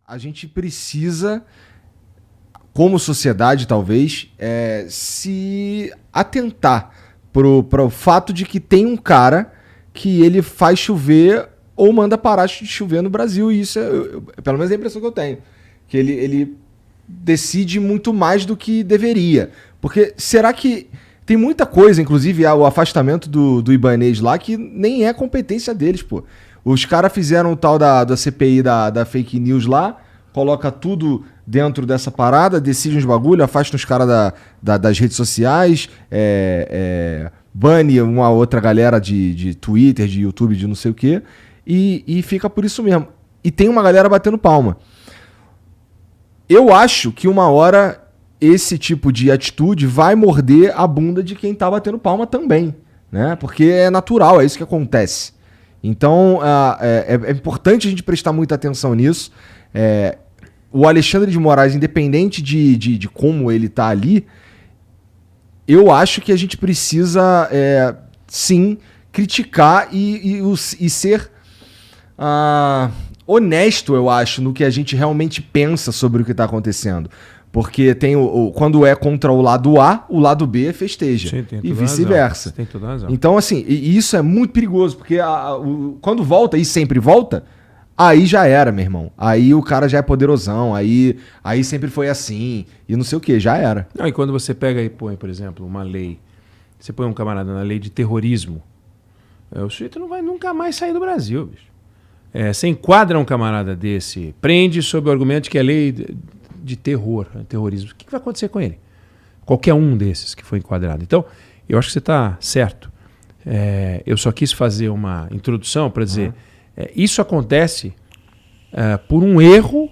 a gente precisa, como sociedade talvez, se atentar para o fato de que tem um cara que ele faz chover ou manda parar de chover no Brasil, e isso pelo menos é a impressão que eu tenho, que ele decide muito mais do que deveria. Porque será que tem muita coisa, inclusive o afastamento do Ibanez lá, que nem é competência deles, pô. Os caras fizeram o tal da CPI da fake news lá, coloca tudo dentro dessa parada, decide uns bagulho, afasta os caras das redes sociais, bane uma outra galera de Twitter, de YouTube, de não sei o quê, e fica por isso mesmo. E tem uma galera batendo palma. Eu acho que uma hora esse tipo de atitude vai morder a bunda de quem tá batendo palma também, né? Porque é natural, é isso que acontece. Então, é importante a gente prestar muita atenção nisso. O Alexandre de Moraes, independente de como ele tá ali, eu acho que a gente precisa, sim, criticar e ser honesto, eu acho, no que a gente realmente pensa sobre o que tá acontecendo. Porque tem quando é contra o lado A, o lado B festeja. Sim, e vice-versa. Tem toda a razão. Então, assim, isso é muito perigoso, porque quando volta, e sempre volta, aí já era, meu irmão. Aí o cara já é poderosão, aí sempre foi assim, e não sei o que, já era. Não, e quando você pega e põe, por exemplo, uma lei, você põe um camarada na lei de terrorismo, o sujeito não vai nunca mais sair do Brasil, bicho. Você enquadra um camarada desse, prende sob o argumento de que é lei de terrorismo. O que vai acontecer com ele? Qualquer um desses que foi enquadrado. Então, eu acho que você está certo. Eu só quis fazer uma introdução para dizer, isso acontece por um erro,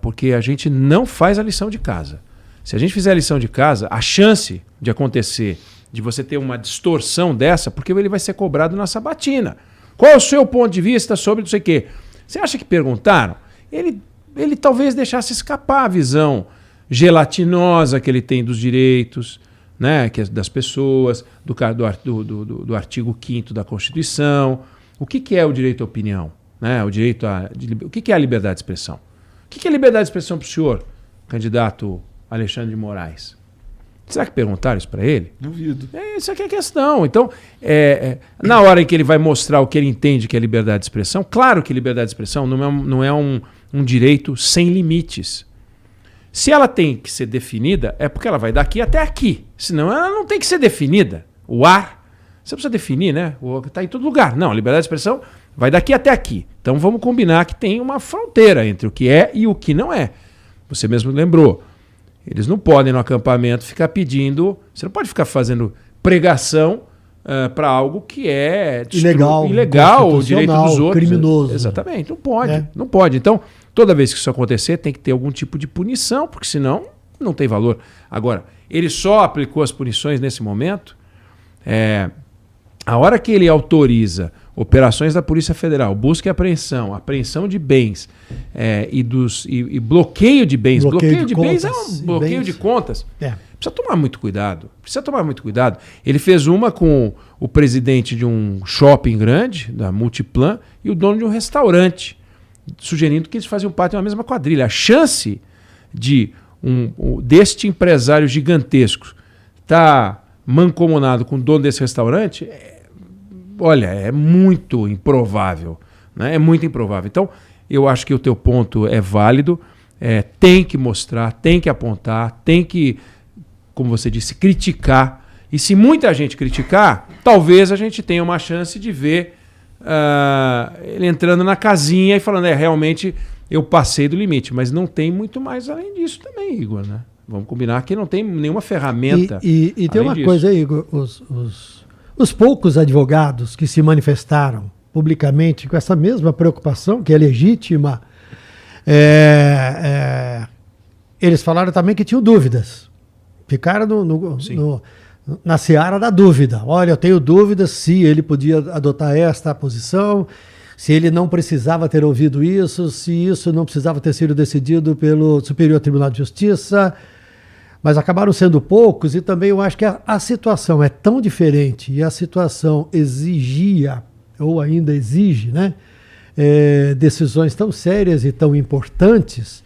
porque a gente não faz a lição de casa. Se a gente fizer a lição de casa, a chance de acontecer, de você ter uma distorção dessa, porque ele vai ser cobrado na sabatina. Qual é o seu ponto de vista sobre não sei o quê? Você acha que perguntaram? Ele talvez deixasse escapar a visão gelatinosa que ele tem dos direitos, né, das pessoas, do artigo 5º da Constituição. O que é o direito à opinião? Né? O que é a liberdade de expressão? O que é liberdade de expressão para o senhor, candidato Alexandre de Moraes? Será que perguntaram isso para ele? Duvido. Isso aqui é a questão. Então, na hora em que ele vai mostrar o que ele entende que é liberdade de expressão, claro que liberdade de expressão não é um direito sem limites. Se ela tem que ser definida, é porque ela vai daqui até aqui. Senão ela não tem que ser definida. O ar, você precisa definir, né? Está em todo lugar. Não, a liberdade de expressão vai daqui até aqui. Então vamos combinar que tem uma fronteira entre o que é e o que não é. Você mesmo lembrou. Eles não podem no acampamento ficar pedindo... Você não pode ficar fazendo pregação para algo que é ilegal, o direito dos outros. Criminoso. Exatamente, não pode. Não pode. Então, toda vez que isso acontecer, tem que ter algum tipo de punição, porque senão não tem valor. Agora, ele só aplicou as punições nesse momento. A hora que ele autoriza operações da Polícia Federal, busca e apreensão de bens e bloqueio de bens. Bloqueio de bens é um bloqueio de contas. Precisa tomar muito cuidado. Ele fez uma com o presidente de um shopping grande, da Multiplan, e o dono de um restaurante, sugerindo que eles faziam parte de uma mesma quadrilha. A chance deste empresário gigantesco estar mancomunado com o dono desse restaurante é muito improvável. Né? É muito improvável. Então, eu acho que o teu ponto é válido. Tem que mostrar, tem que apontar, tem que, como você disse, criticar. E se muita gente criticar, talvez a gente tenha uma chance de ver ele entrando na casinha e falando, realmente eu passei do limite. Mas não tem muito mais além disso também, Igor. Né? Vamos combinar que não tem nenhuma ferramenta. E tem uma coisa aí, Igor, os poucos advogados que se manifestaram publicamente com essa mesma preocupação, que é legítima, eles falaram também que tinham dúvidas. Ficaram na seara da dúvida. Olha, eu tenho dúvidas se ele podia adotar esta posição, se ele não precisava ter ouvido isso, se isso não precisava ter sido decidido pelo Superior Tribunal de Justiça. Mas acabaram sendo poucos, e também eu acho que a situação é tão diferente, e a situação exigia, ou ainda exige, né, decisões tão sérias e tão importantes,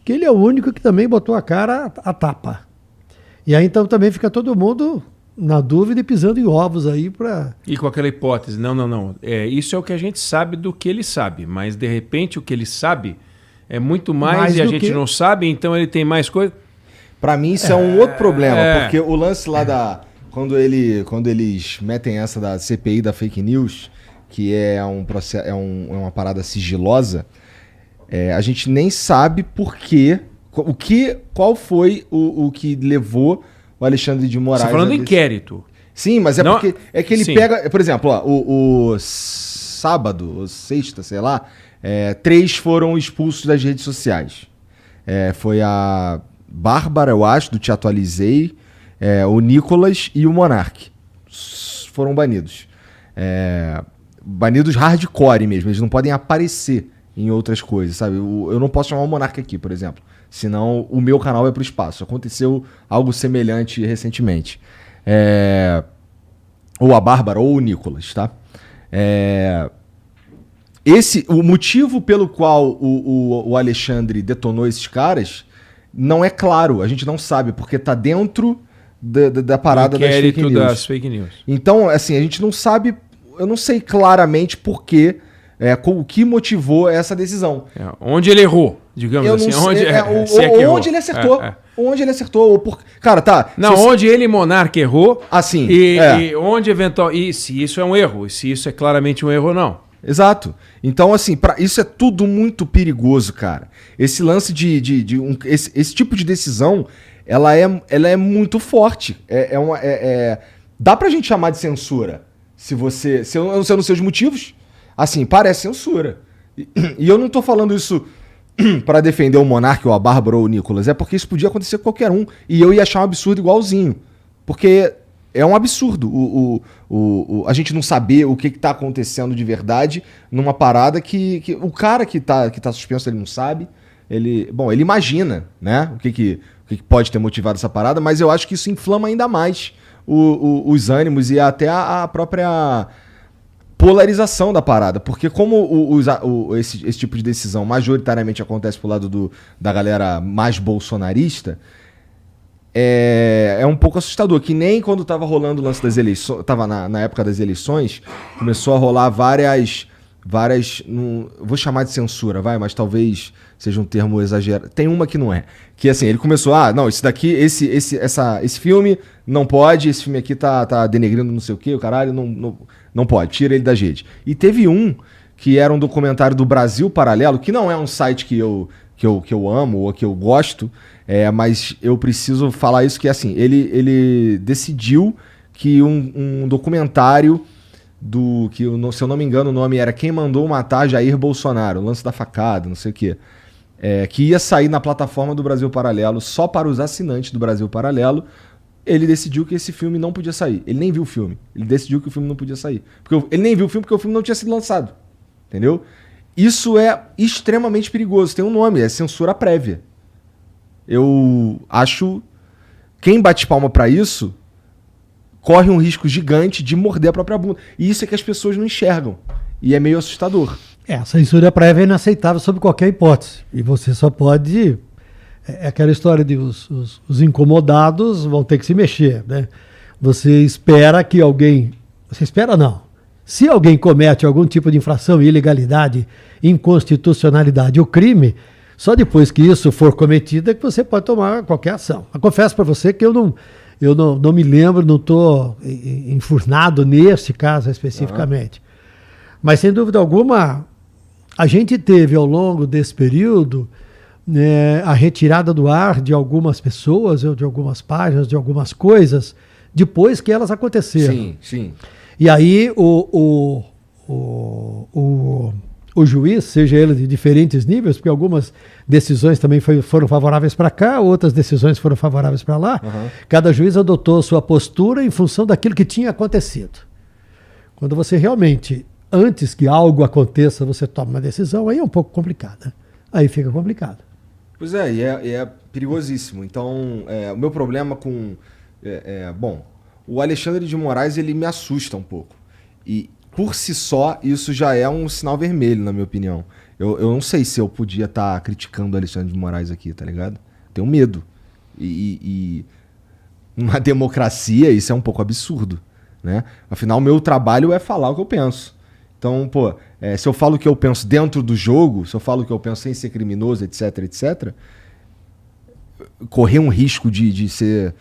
que ele é o único que também botou a cara a tapa. E aí então também fica todo mundo na dúvida e pisando em ovos aí para... E com aquela hipótese, não. Isso é o que a gente sabe do que ele sabe, mas de repente o que ele sabe é muito mais e a gente não sabe, então ele tem mais coisa. Pra mim isso é um outro problema, porque o lance lá da... Quando eles metem essa da CPI da fake news, que é um processo, é uma parada sigilosa, a gente nem sabe por quê, qual foi o que levou o Alexandre de Moraes... Você tá falando do inquérito. Sim, mas não, porque é que ele pega... Por exemplo, ó, o sábado, ou sexta, sei lá, 3 foram expulsos das redes sociais. Foi a Bárbara, eu acho, do Te Atualizei, o Nicolas e o Monark. Foram banidos. Banidos hardcore mesmo, eles não podem aparecer em outras coisas, sabe? Eu não posso chamar o Monark aqui, por exemplo. Senão o meu canal vai pro espaço. Aconteceu algo semelhante recentemente. Ou a Bárbara ou o Nicolas, tá? O motivo pelo qual o Alexandre detonou esses caras não é claro. A gente não sabe, porque tá dentro da parada das fake news. Então, assim, a gente não sabe... Eu não sei claramente por quê, o que motivou essa decisão. Onde ele errou, digamos assim. Onde ele acertou. Onde ele acertou. Cara, tá. Não, onde ele, Monark, errou. Assim. E onde eventual. E se isso é um erro. E se isso é claramente um erro ou não. Exato. Então, assim, isso é tudo muito perigoso, cara. Esse lance esse tipo de decisão, ela é muito forte. Dá pra gente chamar de censura. Se eu não sei os motivos, assim, parece censura. E eu não tô falando isso pra defender o Monark ou a Bárbara ou o Nicolas. É porque isso podia acontecer com qualquer um. E eu ia achar um absurdo igualzinho. Porque é um absurdo a gente não saber o que tá acontecendo de verdade numa parada que o cara que tá suspenso, ele não sabe. Ele imagina, né? O que pode ter motivado essa parada, mas eu acho que isso inflama ainda mais os ânimos e até a própria polarização da parada. Porque como esse tipo de decisão majoritariamente acontece pro lado da galera mais bolsonarista, é um pouco assustador. Que nem quando tava rolando o lance das eleições, tava na época das eleições, começou a rolar várias, não vou chamar de censura, mas talvez seja um termo exagerado. Tem uma que não é. Que assim, ele começou, não, isso daqui, esse filme não pode, esse filme aqui tá denegrindo não sei o que, o caralho, não pode, tira ele da rede. E teve um que era um documentário do Brasil Paralelo, que não é um site que eu amo ou que eu gosto, mas eu preciso falar isso, que assim, ele decidiu que um documentário que, se eu não me engano, o nome era Quem Mandou Matar Jair Bolsonaro, o lance da facada, não sei o quê, que ia sair na plataforma do Brasil Paralelo só para os assinantes do Brasil Paralelo. Ele decidiu que esse filme não podia sair. Ele nem viu o filme. Ele decidiu que o filme não podia sair. Ele nem viu o filme porque o filme não tinha sido lançado. Entendeu? Isso é extremamente perigoso. Tem um nome, é censura prévia. Eu acho... Quem bate palma pra isso corre um risco gigante de morder a própria bunda. E isso é que as pessoas não enxergam. E é meio assustador. A censura prévia é inaceitável sob qualquer hipótese. E você só pode... É aquela história de os incomodados vão ter que se mexer, né? Você espera que alguém... Você espera não. Se alguém comete algum tipo de infração, ilegalidade, inconstitucionalidade ou crime, só depois que isso for cometido é que você pode tomar qualquer ação. Eu confesso para você que eu não me lembro, não estou enfurnado nesse caso especificamente. Mas, sem dúvida alguma, a gente teve ao longo desse período a retirada do ar de algumas pessoas, de algumas páginas, de algumas coisas, depois que elas aconteceram. Sim, sim. E aí o juiz, seja ele de diferentes níveis, porque algumas decisões também foram favoráveis para cá, outras decisões foram favoráveis para lá, cada juiz adotou sua postura em função daquilo que tinha acontecido. Quando você realmente, antes que algo aconteça, você toma uma decisão, aí é um pouco complicado, né? Aí fica complicado. Pois é, e é perigosíssimo. Então, o meu problema com... bom, o Alexandre de Moraes, ele me assusta um pouco. E por si só, isso já é um sinal vermelho, na minha opinião. Eu não sei se eu podia estar criticando o Alexandre de Moraes aqui, tá ligado? Tenho medo. E numa democracia isso é um pouco absurdo, né? Afinal, o meu trabalho é falar o que eu penso. Então, pô, se eu falo o que eu penso dentro do jogo, se eu falo o que eu penso sem ser criminoso, etc, etc, correr um risco de ser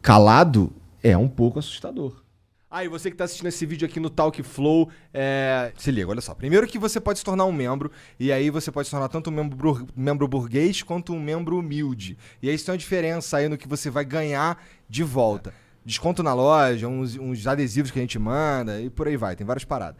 calado é um pouco assustador. E você que está assistindo esse vídeo aqui no Talk Flow, se liga, olha só. Primeiro que você pode se tornar um membro, e aí você pode se tornar tanto um membro burguês quanto um membro humilde. E aí isso tem uma diferença aí no que você vai ganhar de volta. Desconto na loja, uns adesivos que a gente manda e por aí vai, tem várias paradas.